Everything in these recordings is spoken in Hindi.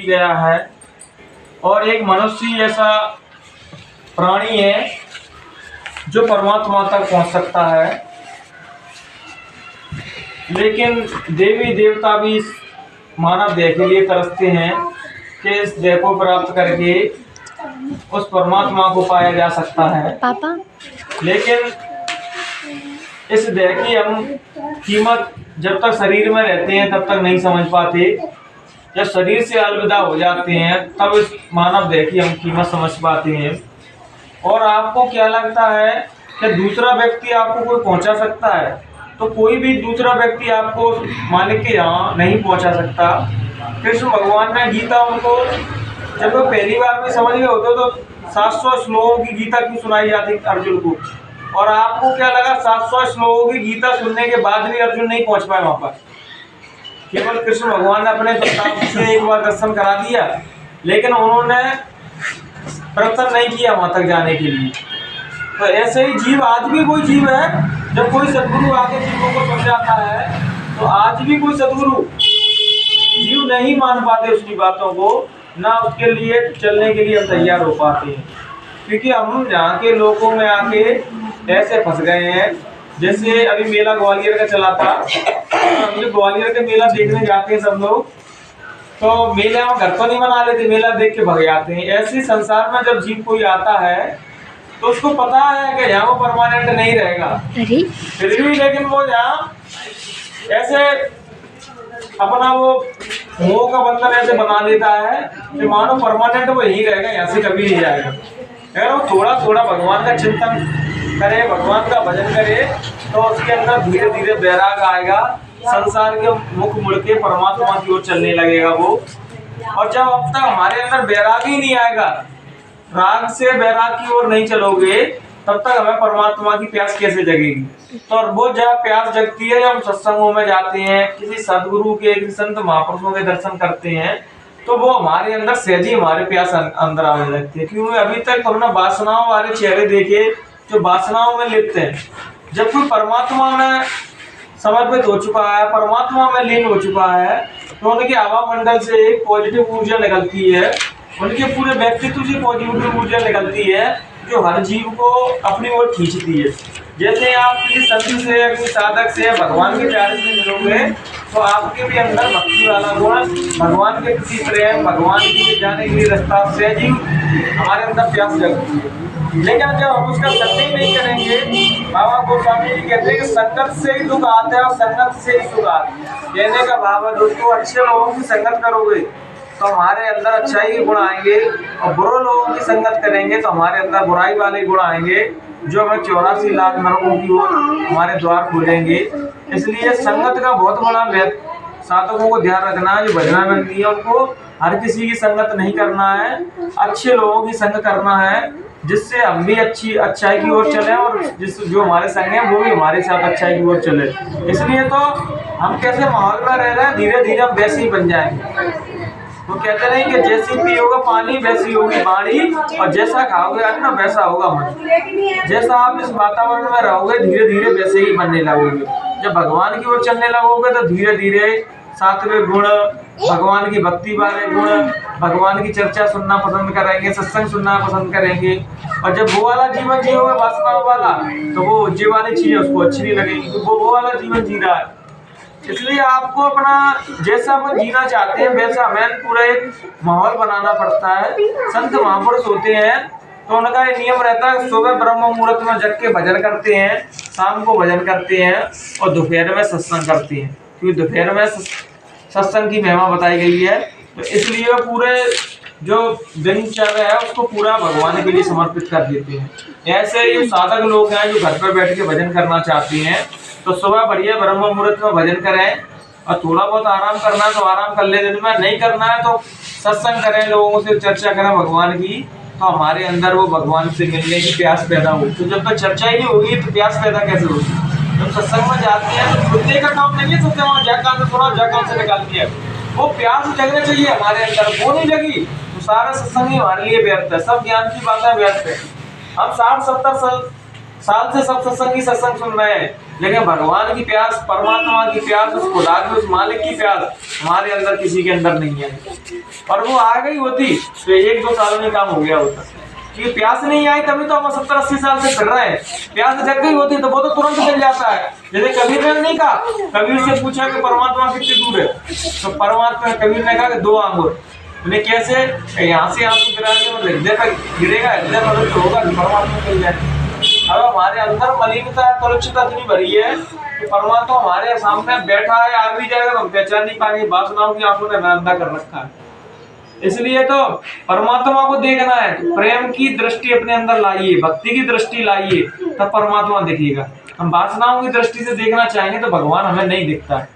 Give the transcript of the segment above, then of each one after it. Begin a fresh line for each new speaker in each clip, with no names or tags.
गया है और एक मनुष्य ऐसा प्राणी है जो परमात्मा तक पहुंच सकता है, लेकिन देवी देवता भी इस मानव देह के लिए तरसते हैं कि इस देह को प्राप्त करके उस परमात्मा को पाया जा सकता है।
पापा
लेकिन इस देह की हम कीमत जब तक शरीर में रहते हैं तब तक नहीं समझ पाते। जब शरीर से अलविदा हो जाते हैं तब इस मानव देह की हम कीमत समझ पाते हैं। और आपको क्या लगता है कि दूसरा व्यक्ति आपको कोई पहुंचा सकता है? तो कोई भी दूसरा व्यक्ति आपको मालिक के यहाँ नहीं पहुंचा सकता। कृष्ण भगवान ने गीता उनको जब वो पहली बार में समझ गए होते तो 700 श्लोकों की गीता क्यों सुनाई जाती अर्जुन को? और आपको क्या लगा 700 श्लोकों की गीता सुनने के बाद भी अर्जुन नहीं पहुंच पाए वहां पर? केवल कृष्ण भगवान ने अपने प्रताप से एक बार दर्शन करा दिया, लेकिन उन्होंने प्रयत्न नहीं किया वहां तक जाने के लिए। तो ऐसे ही जीव आज भी कोई जीव है, जब कोई सदगुरु आके जीवों को समझाता है तो आज भी कोई सदगुरु जीव नहीं मान पाते उसकी बातों को, ना उसके लिए चलने के लिए हम तैयार हो पाते हैं। क्योंकि हम यहाँ के लोगों में आके ऐसे फंस गए हैं। जैसे अभी मेला ग्वालियर का चला था, हम जो ग्वालियर के मेला देखने जाते हैं सब लोग, तो मेला में घर तो नहीं बना लेते, मेला देख के भग जाते हैं। ऐसे संसार में जब जीव कोई आता है तो उसको पता है कि यहाँ वो परमानेंट नहीं रहेगा, फिर भी लेकिन वो यहाँ ऐसे अपना वो मोह का बंधन ऐसे बना लेता है कि मानो परमानेंट वो यही रहेगा, यहाँ से कभी नहीं जाएगा। अगर वो थोड़ा थोड़ा भगवान का चिंतन करे, भगवान का भजन करे, तो उसके अंदर धीरे धीरे वैराग आएगा, संसार के मुख मुड़ के परमात्मा की ओर चलने लगेगा वो। और जब अब तक हमारे अंदर वैराग ही नहीं आएगा, राग से वैराग की ओर नहीं चलोगे, तब तक हमें परमात्मा की प्यास कैसे जगेगी? तो वो जब प्यास जगती है, जब हम सत्संगों में जाते हैं, किसी सदगुरु के, किसी संत महापुरुषों के दर्शन करते हैं, तो वो हमारे अंदर सहज ही हमारे प्यास अंदर आने लगती है। क्योंकि अभी तक हमने वासनाओं वाले चेहरे देखे जो वासनाओं में लिप्त हैं। जब कोई परमात्मा में समर्पित हो चुका है, परमात्मा में लीन हो चुका है, तो उनके हवा मंडल से एक पॉजिटिव ऊर्जा निकलती है, उनके पूरे व्यक्तित्व से पॉजिटिव ऊर्जा निकलती है जो हर जीव को अपनी ओर खींचती है। जैसे आप किसी संत से, किसी साधक से, भगवान के प्यारे से मिलोगे तो आपके भी अंदर भक्ति वाला गुण, भगवान के प्रति प्रेम, भगवान की जाने के लिए रास्ता से जीव हमारे अंदर प्यास जगती है। लेकिन जब हम उसका संग ही नहीं करेंगे, बाबा गोस्वामी जी कहते हैं कि संगत से ही दुख आता है और संगत से ही सुख आता है। कहने का भाव है दोस्तों, अच्छे लोगों की संगत करोगे तो हमारे अंदर अच्छाई के गुण आएंगे, और बुरे लोगों की संगत करेंगे तो हमारे अंदर बुराई वाले गुण आएंगे, जो हमें 84 लाख नरकों की ओर हमारे द्वार खोलेंगे। इसलिए संगत का बहुत बड़ा साधकों को ध्यान रखना है। जो भजनानंदी है उनको हर किसी की संगत नहीं करना है, अच्छे लोगों की संग करना है, जिससे हम भी अच्छाई की ओर चले और जो हमारे संग है वो भी हमारे साथ अच्छाई की ओर चले। इसलिए तो हम कैसे माहौल में रह रहे हैं, धीरे धीरे हम वैसे ही बन जाएंगे। वो कहते नहीं कि जैसी पियोगे पानी वैसी होगी वाणी, और जैसा खाओगे अन्न वैसा होगा मन। जैसा आप इस वातावरण में रहोगे धीरे धीरे वैसे ही बनने लगोगे। जब भगवान की ओर चलने लगोगे तो धीरे धीरे सात्विक गुण, भगवान की भक्ति वाले गुण, भगवान की चर्चा सुनना पसंद करेंगे, सत्संग सुनना पसंद करेंगे। और जब वो वाला जीवन जियोगे वासनाओं वाला, तो वो ये वाली चीजें उसको अच्छी नहीं लगेगी, तो वो वाला जीवन जी रहा है। इसलिए आपको अपना जैसा वो जीना चाहते हैं वैसा हमें पूरा एक माहौल बनाना पड़ता है। संत महापुरुष होते हैं तो उनका एक नियम रहता है, सुबह ब्रह्म मुहूर्त में जग के भजन करते हैं, शाम को भजन करते हैं और दोपहर में सत्संग करते हैं। क्योंकि दोपहर में सत्संग की महिमा बताई गई है, तो इसलिए वो पूरे जो दिनचर्या है उसको पूरा भगवान के लिए समर्पित कर देते हैं। ऐसे ही साधक लोग हैं जो घर पर बैठ के भजन करना चाहते हैं, तो सुबह बढ़िया ब्रह्म मुहूर्त में भजन करें, और थोड़ा बहुत आराम करना है तो आराम कर ले, दिन में नहीं करना है तो सत्संग करें, लोगों से चर्चा करें भगवान की, तो हमारे अंदर वो भगवान से मिलने की प्यास पैदा होगी। तो जब तक चर्चा ही नहीं होगी तो प्यास पैदा कैसे होगी? जब सत्संग में जाते हैं तो सुनने का काम नहीं है, सोचते वहाँ जा कान से सुना, जा कान से निकाल दिया। वो प्यास जगने चाहिए हमारे अंदर, वो नहीं लगी तो सारा सत्संग ही हमारे लिए व्यर्थ है, सब ज्ञान की बातें व्यर्थ है। हम 60-70 साल से सब सत्संगी सत्संग सुन रहे हैं, लेकिन भगवान की प्यास, परमात्मा की प्यास, उस खुदा की, उस मालिक की प्यास हमारे अंदर किसी के अंदर नहीं है। और वो आ गई होती तो 1-2 सालों में काम हो गया होता, क्योंकि प्यास नहीं आई तभी तो हम 70-80 साल से फिर रहे हैं। प्यास जग गई होती तो वो तो तुरंत मिल जाता है। जैसे कबीर ने नहीं कहा, कबीर से पूछा कि परमात्मा कितनी दूर है, तो परमात्मा कबीर ने कहा कि 2 आंगुर। मैंने कैसे, यहाँ से आंसू गिरा के और हृदय पर गिरेगा, हृदय पर तो होगा कि परमात्मा मिल जाए। अब हमारे अंदर मलिनता, कलुषता इतनी भरी है कि परमात्मा हमारे सामने बैठा है, आ भी जाएगा तो हम पहचान नहीं पाएंगे, वासनाओं की आंखों ने अंधा कर रखा है। इसलिए तो परमात्मा को देखना है तो प्रेम की दृष्टि अपने अंदर लाइए, भक्ति की दृष्टि लाइए, तब परमात्मा दिखेगा। हम वासनाओं की दृष्टि से देखना चाहेंगे तो भगवान हमें नहीं दिखता है।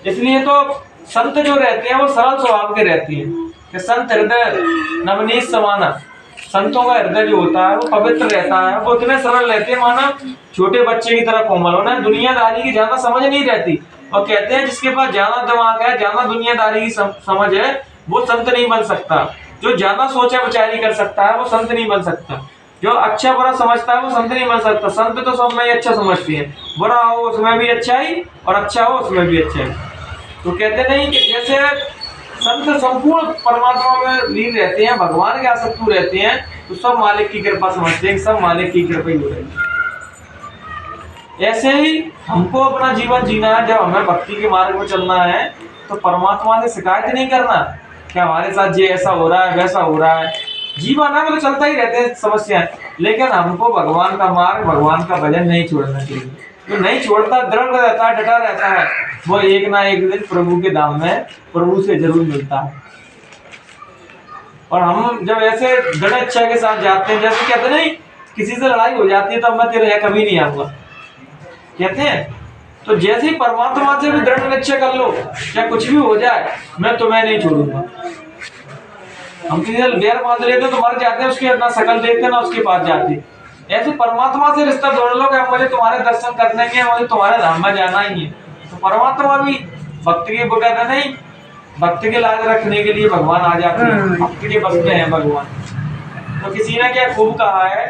इसलिए तो संत जो रहते हैं वो सरल स्वभाव के रहते हैं, कि संत हृदय नवनीत समाना। संतों का हृदय जो होता है वो पवित्र रहता है, वो इतने सरल रहते हैं माना छोटे बच्चे की तरह कोमल। उन्हें दुनियादारी की ज्यादा समझ नहीं रहती, और कहते हैं जिसके पास ज्यादा दिमाग है, ज्यादा दुनियादारी की समझ है, वो संत नहीं बन सकता। जो ज्यादा सोचा विचारी कर सकता है वो संत नहीं बन सकता। जो अच्छा बुरा समझता है वो संत नहीं बन सकता। संत तो सब में ही अच्छा समझते हैं, बुरा हो उसमें भी अच्छाई और अच्छा हो उसमें भी अच्छाई। तो कहते नहीं कि जैसे संत संपूर्ण परमात्मा में लीन रहते हैं, भगवान के आसक्तु रहते हैं, तो सब मालिक की कृपा समझते हैं, सब मालिक की कृपा ही हो रही है। ऐसे ही हमको अपना जीवन जीना है। जब हमें भक्ति के मार्ग में चलना है तो परमात्मा से शिकायत नहीं करना कि हमारे साथ ये ऐसा हो रहा है, वैसा हो रहा है। जीवन है वो तो चलता ही रहते हैं समस्याएं, लेकिन हमको भगवान का मार्ग, भगवान का भजन नहीं छोड़ना चाहिए। जो नहीं छोड़ता, दृढ़ रहता है, डटा रहता है, वो एक ना एक दिन प्रभु के धाम में प्रभु से जरूर मिलता है। और हम जब ऐसे दृढ़ इच्छा के साथ जाते हैं, जैसे कहते नहीं किसी से लड़ाई हो जाती है तो मैं तेरे यहाँ कभी नहीं आऊंगा कहते हैं, तो जैसे ही परमात्मा से भी दृढ़ निश्चय कर लो, चाहे कुछ भी हो जाए मैं तुम्हें नहीं छोड़ूंगा। हम किसी से बैर बांध लेते तो मर जाते हैं, उसकी ना शकल देखते ना उसके पास जाते। ऐसे परमात्मा से रिश्ता जोड़ लो कि मुझे तुम्हारे दर्शन करने के, मुझे तुम्हारे धाम में जाना ही है। तो परमात्मा भी भक्त की बुकाता नहीं, भक्त के लाज रखने के लिए भगवान आ जाते हैं, भक्त के बस में है भगवान। तो किसी ने क्या खूब कहा है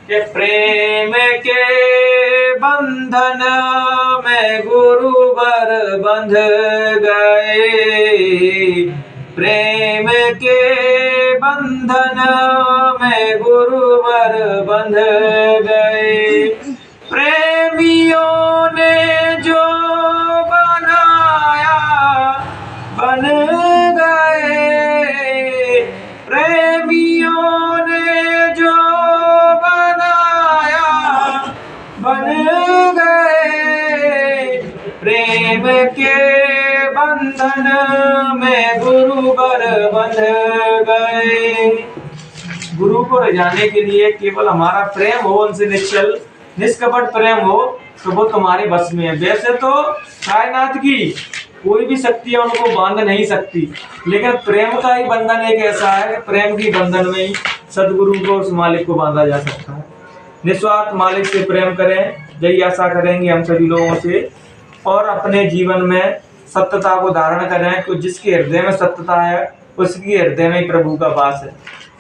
कि प्रेम के बंधन में गुरुवर बंध गए, प्रेम के बंधन में गुरुवर बंध गए, प्रेमियों ने जो बनाया बन गए, प्रेमियों ने जो बनाया बन गए, प्रेम के बंधन में गुरुवर बंध गए। गुरु को रिझाने के लिए केवल हमारा प्रेम हो, उनसे निश्चल निष्कपट प्रेम हो, तो वो तुम्हारे बस में है। वैसे तो कायनात की कोई भी शक्ति उनको बांध नहीं सकती, लेकिन प्रेम का ही बंधन एक ऐसा है कि प्रेम की बंधन में ही सदगुरु को, उस मालिक को बांधा जा सकता है। निस्वार्थ मालिक से प्रेम करें, यही आशा करेंगे हम सभी लोगों से, और अपने जीवन में सत्यता को धारण करें। तो जिसके हृदय में सत्यता है उसकी हृदय में प्रभु का वास है।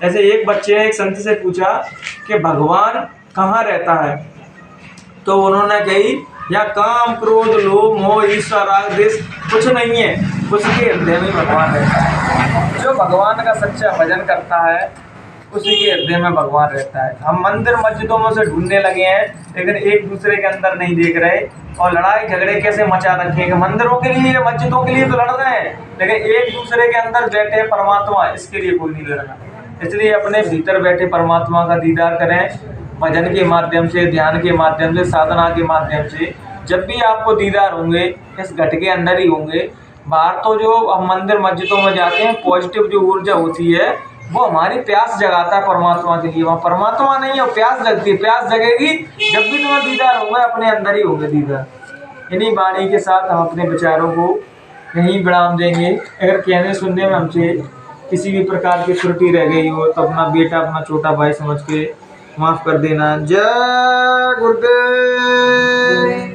ऐसे एक बच्चे ने एक संत से पूछा कि भगवान कहाँ रहता है, तो उन्होंने कही या काम क्रोध लोभ मोह ईर्ष्या राग द्वेष कुछ नहीं है, उसके हृदय में भगवान रहता है। जो भगवान का सच्चा भजन करता है उसी के हृदय में भगवान रहता है। हम मंदिर मस्जिदों में से ढूंढने लगे हैं, लेकिन एक दूसरे के अंदर नहीं देख रहे, और लड़ाई झगड़े कैसे मचा रखे हैं। मंदिरों के लिए, मस्जिदों के लिए तो लड़ रहे हैं, लेकिन एक दूसरे के अंदर बैठे परमात्मा, इसके लिए कोई नहीं लड़ रहा। इसलिए अपने भीतर बैठे परमात्मा का दीदार करें, भजन के माध्यम से, ध्यान के माध्यम से, साधना के माध्यम से। जब भी आपको दीदार होंगे इस घट के अंदर ही होंगे। बाहर तो जो हम मंदिर मस्जिदों में जाते हैं, पॉजिटिव जो ऊर्जा होती है वो हमारी प्यास जगाता है परमात्मा के लिए। वहाँ परमात्मा नहीं है, प्यास जगती है। प्यास जगेगी जब भी तुम्हें दीदार होगा, अपने अंदर ही होंगे दीदार। इन्हीं वाणी के साथ हम अपने विचारों को यहीं विराम देंगे। अगर कहने सुनने में हमसे किसी भी प्रकार की त्रुटि रह गई हो तो अपना बेटा, अपना छोटा भाई समझ के माफ कर देना। जय गुरुदेव।